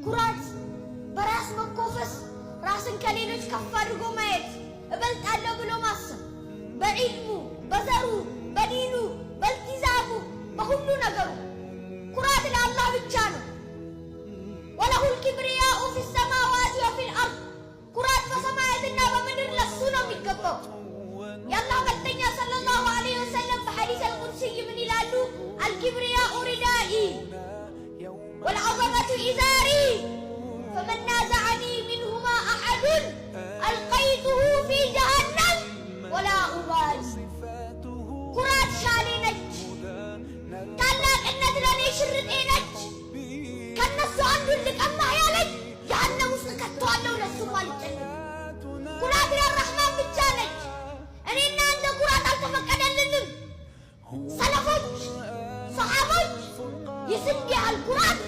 ኩራት በራስ መኮፈስ ራስን ከሌሎች ከፍ አድርጎ ማየት እበልጣለሁ ብሎ ማሰብ በዒልሙ በዘሩ በዲኑ በልቲዛሙ በሁሉ ነገሩ ኩራት ለአላህ ብቻ ነው። ወለሁል ኪብሪያኡ ፊ ሰማዋት ወፊል አርድ ኩራት በሰማያትና በምድር ለሱ ነው የሚገባው። የአላህ መልእክተኛ ሰለላሁ ዐለይሂ ወሰለም በሐዲስ አልቁድሲይ ምን ይላሉ? አልኪብሪያኡ ሪዳኢ ወልዐዘመቱ ኢዛሪ ፈመን ናዘዐኒ ሚንሁማ አሐዱን አልቀይቱሁ ፊ ጀሀነም ወላ ኡባሊ። ኩራት ሻሌ ነች፣ ታላቅነት ለኔ ሽርጤ ነች። ከነሱ አንዱን ልቀማህ ያለኝ ጀሀነም ውስጥ ከተዋለሁ፣ ለሱም አልጨነቅም። ኩራት ለረሕማን ብቻ ነች። እኔና አንተ ኩራት አልተፈቀደልንም። ሰለፎች ሰሓቦች የስንዴ ያህል ኩራት